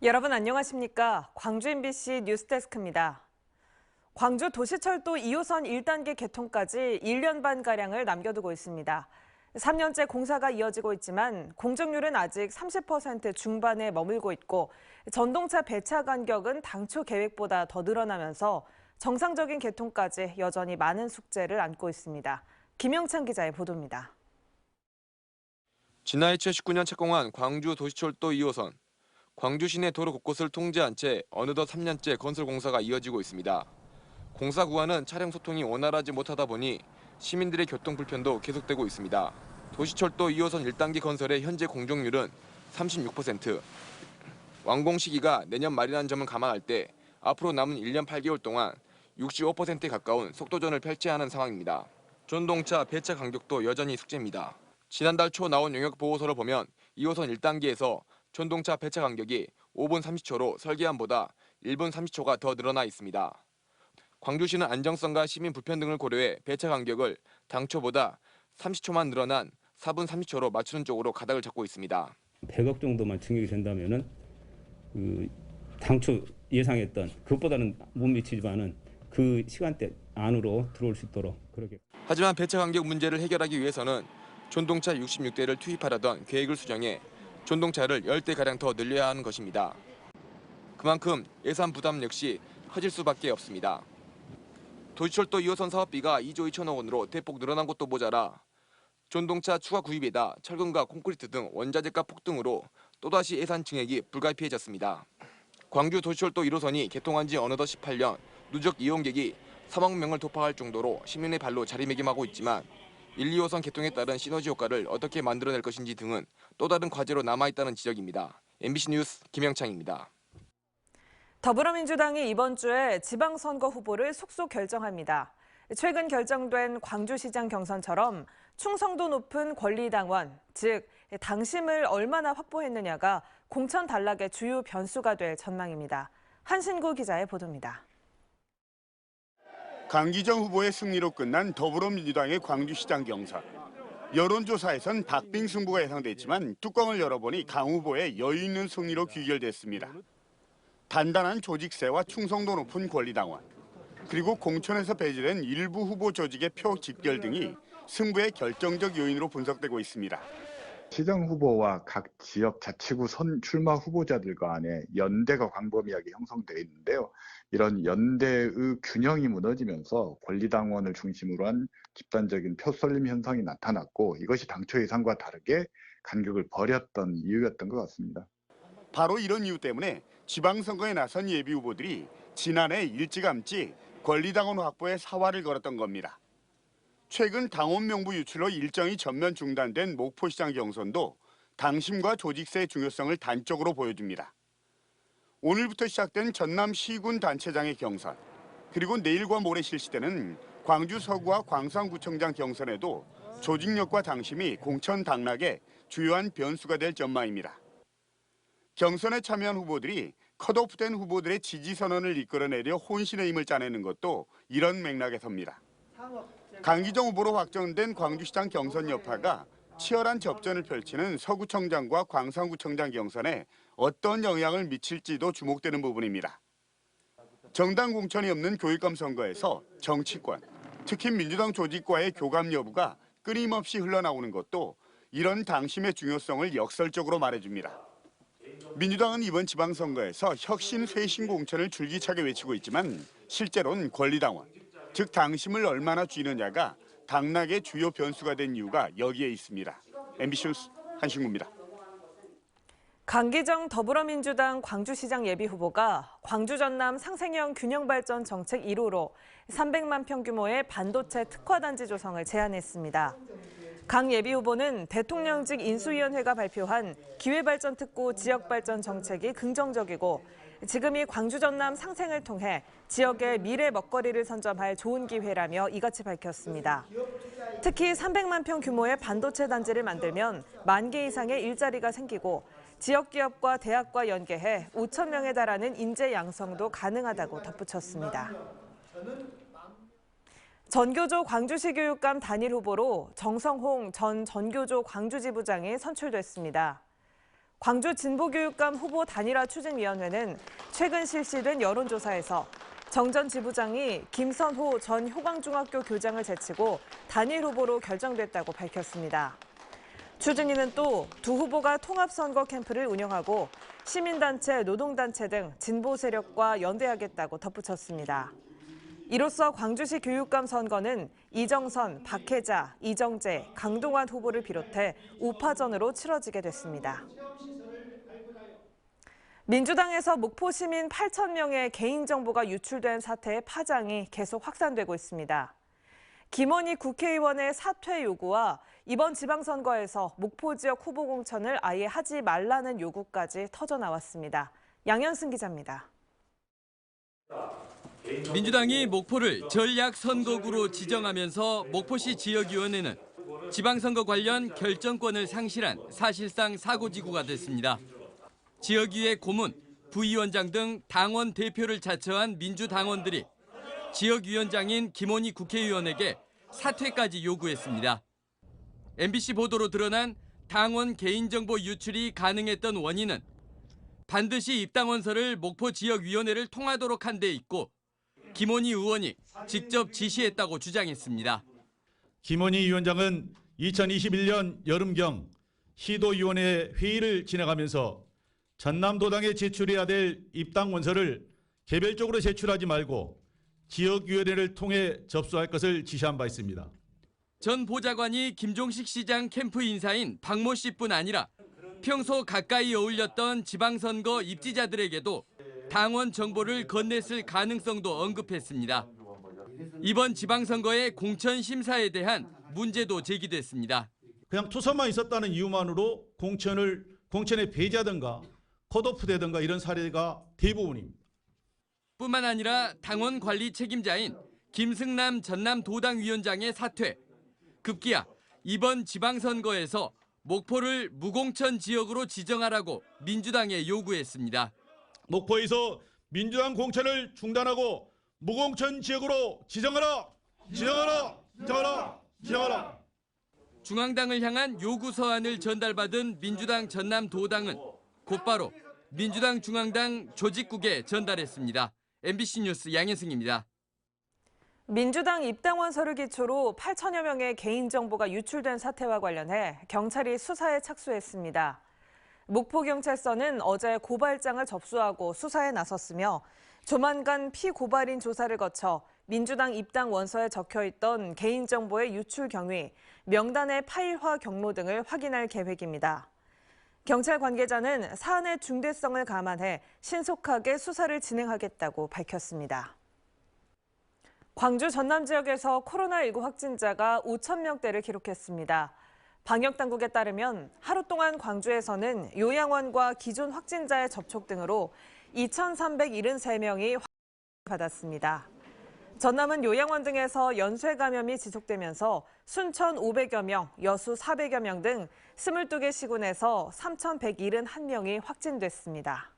여러분 안녕하십니까? 광주 MBC 뉴스데스크입니다. 광주 도시철도 2호선 1단계 개통까지 1년 반가량을 남겨두고 있습니다. 3년째 공사가 이어지고 있지만 공정률은 아직 30% 중반에 머물고 있고 전동차 배차 간격은 당초 계획보다 더 늘어나면서 정상적인 개통까지 여전히 많은 숙제를 안고 있습니다. 김영찬 기자의 보도입니다. 지난 2019년 착공한 광주 도시철도 2호선. 광주 시내 도로 곳곳을 통제한 채 어느덧 3년째 건설 공사가 이어지고 있습니다. 공사 구간은 차량 소통이 원활하지 못하다 보니 시민들의 교통 불편도 계속되고 있습니다. 도시철도 2호선 1단계 건설의 현재 공정률은 36%. 완공 시기가 내년 말이라는 점을 감안할 때 앞으로 남은 1년 8개월 동안 65%에 가까운 속도전을 펼쳐야 하는 상황입니다. 전동차 배차 간격도 여전히 숙제입니다. 지난달 초 나온 용역 보고서를 보면 2호선 1단계에서 전동차 배차 간격이 5분 30초로 설계안보다 1분 30초가 더 늘어나 있습니다. 광주시는 안정성과 시민 불편 등을 고려해 배차 간격을 당초보다 30초만 늘어난 4분 30초로 맞추는 쪽으로 가닥을 잡고 있습니다. 100억 정도만 증액이 된다면은 당초 예상했던 그것보다는 못 미치지만은 그 시간대 안으로 들어올 수 있도록 그렇게. 하지만 배차 간격 문제를 해결하기 위해서는 전동차 66대를 투입하려던 계획을 수정해 전동차를 10대가량 더 늘려야 하는 것입니다. 그만큼 예산 부담 역시 커질 수밖에 없습니다. 도시철도 2호선 사업비가 2조 2천억 원으로 대폭 늘어난 것도 모자라 전동차 추가 구입에다 철근과 콘크리트 등 원자재가 폭등으로 또다시 예산 증액이 불가피해졌습니다. 광주 도시철도 1호선이 개통한 지 어느덧 18년, 누적 이용객이 3억 명을 돌파할 정도로 시민의 발로 자리매김하고 있지만 1, 2호선 개통에 따른 시너지 효과를 어떻게 만들어낼 것인지 등은 또 다른 과제로 남아있다는 지적입니다. MBC 뉴스 김영창입니다. 더불어민주당이 이번 주에 지방선거 후보를 속속 결정합니다. 최근 결정된 광주시장 경선처럼 충성도 높은 권리당원, 즉 당심을 얼마나 확보했느냐가 공천 단락의 주요 변수가 될 전망입니다. 한신구 기자의 보도입니다. 강기정 후보의 승리로 끝난 더불어민주당의 광주시장 경선. 여론조사에선 박빙 승부가 예상됐지만 뚜껑을 열어보니 강 후보의 여유 있는 승리로 귀결됐습니다. 단단한 조직세와 충성도 높은 권리당원, 그리고 공천에서 배제된 일부 후보 조직의 표 직결 등이 승부의 결정적 요인으로 분석되고 있습니다. 시장 후보와 각 지역 자치구 출마 후보자들 간의 연대가 광범위하게 형성되어 있는데요. 이런 연대의 균형이 무너지면서 권리당원을 중심으로 한 집단적인 표썰림 현상이 나타났고 이것이 당초 예상과 다르게 간격을 벌였던 이유였던 것 같습니다. 바로 이런 이유 때문에 지방선거에 나선 예비후보들이 지난해 일찌감치 권리당원 확보에 사활을 걸었던 겁니다. 최근 당원 명부 유출로 일정이 전면 중단된 목포시장 경선도 당심과 조직세의 중요성을 단적으로 보여줍니다. 오늘부터 시작된 전남 시군 단체장의 경선, 그리고 내일과 모레 실시되는 광주 서구와 광산구청장 경선에도 조직력과 당심이 공천 당락의 주요한 변수가 될 전망입니다. 경선에 참여한 후보들이 컷오프된 후보들의 지지 선언을 이끌어내려 혼신의 힘을 짜내는 것도 이런 맥락에서입니다. 강기정 후보로 확정된 광주시장 경선 여파가 치열한 접전을 펼치는 서구청장과 광산구청장 경선에 어떤 영향을 미칠지도 주목되는 부분입니다. 정당 공천이 없는 교육감 선거에서 정치권, 특히 민주당 조직과의 교감 여부가 끊임없이 흘러나오는 것도 이런 당심의 중요성을 역설적으로 말해줍니다. 민주당은 이번 지방선거에서 혁신, 쇄신 공천을 줄기차게 외치고 있지만 실제로는 권리당원, 즉 당심을 얼마나 쥐느냐가 당락의 주요 변수가 된 이유가 여기에 있습니다. MBC 뉴스 한신구입니다. 강기정 더불어민주당 광주시장 예비후보가 광주 전남 상생형 균형발전 정책 1호로 300만 평 규모의 반도체 특화단지 조성을 제안했습니다. 강 예비후보는 대통령직 인수위원회가 발표한 기회발전특구 지역발전 정책이 긍정적이고 지금이 광주 전남 상생을 통해 지역의 미래 먹거리를 선점할 좋은 기회라며 이같이 밝혔습니다. 특히 300만 평 규모의 반도체 단지를 만들면 10,000개 이상의 일자리가 생기고 지역 기업과 대학과 연계해 5,000명에 달하는 인재 양성도 가능하다고 덧붙였습니다. 전교조 광주시 교육감 단일 후보로 정성홍 전 전교조 광주지부장이 선출됐습니다. 광주 진보교육감 후보 단일화 추진위원회는 최근 실시된 여론조사에서 정 전 지부장이 김선호 전 효광중학교 교장을 제치고 단일 후보로 결정됐다고 밝혔습니다. 추진위는 또 두 후보가 통합선거 캠프를 운영하고 시민단체, 노동단체 등 진보 세력과 연대하겠다고 덧붙였습니다. 이로써 광주시 교육감 선거는 이정선, 박혜자, 이정재, 강동환 후보를 비롯해 우파전으로 치러지게 됐습니다. 민주당에서 목포 시민 8,000명의 개인정보가 유출된 사태의 파장이 계속 확산되고 있습니다. 김원희 국회의원의 사퇴 요구와 이번 지방선거에서 목포 지역 후보 공천을 아예 하지 말라는 요구까지 터져나왔습니다. 양현승 기자입니다. 민주당이 목포를 전략선거구로 지정하면서 목포시 지역위원회는 지방선거 관련 결정권을 상실한 사실상 사고지구가 됐습니다. 지역위의 고문, 부위원장 등 당원 대표를 자처한 민주당원들이 지역위원장인 김원희 국회의원에게 사퇴까지 요구했습니다. MBC 보도로 드러난 당원 개인정보 유출이 가능했던 원인은 반드시 입당원서를 목포 지역위원회를 통하도록 한 데 있고 김원희 의원이 직접 지시했다고 주장했습니다. 김원희 위원장은 2021년 여름경 시도위원회 회의를 진행하면서 전남도당에 제출해야 될 입당원서를 개별적으로 제출하지 말고 지역위원회를 통해 접수할 것을 지시한 바 있습니다. 전 보좌관이 김종식 시장 캠프 인사인 박모 씨뿐 아니라 평소 가까이 어울렸던 지방선거 입지자들에게도 당원 정보를 건넸을 가능성도 언급했습니다. 이번 지방선거의 공천 심사에 대한 문제도 제기됐습니다. 그냥 투서만 있었다는 이유만으로 공천에 배제하든가 컷오프되든가 이런 사례가 대부분입니다. 뿐만 아니라 당원 관리 책임자인 김승남 전남도당위원장의 사퇴, 급기야 이번 지방선거에서 목포를 무공천 지역으로 지정하라고 민주당에 요구했습니다. 목포에서 민주당 공천을 중단하고 무공천 지역으로 지정하라! 지정하라! 지정하라! 지정하라! 중앙당을 향한 요구 서한을 전달받은 민주당 전남도당은 곧바로 민주당 중앙당 조직국에 전달했습니다. MBC 뉴스 양현승입니다. 민주당 입당원서를 기초로 8천여 명의 개인정보가 유출된 사태와 관련해 경찰이 수사에 착수했습니다. 목포경찰서는 어제 고발장을 접수하고 수사에 나섰으며 조만간 피고발인 조사를 거쳐 민주당 입당 원서에 적혀있던 개인정보의 유출 경위, 명단의 파일화 경로 등을 확인할 계획입니다. 경찰 관계자는 사안의 중대성을 감안해 신속하게 수사를 진행하겠다고 밝혔습니다. 광주 전남 지역에서 코로나19 확진자가 5,000명대를 기록했습니다. 방역당국에 따르면 하루 동안 광주에서는 요양원과 기존 확진자의 접촉 등으로 2,373명이 받았습니다. 전남은 요양원 등에서 연쇄 감염이 지속되면서 순천 500여 명, 여수 400여 명 등 22개 시군에서 3,171명이 확진됐습니다.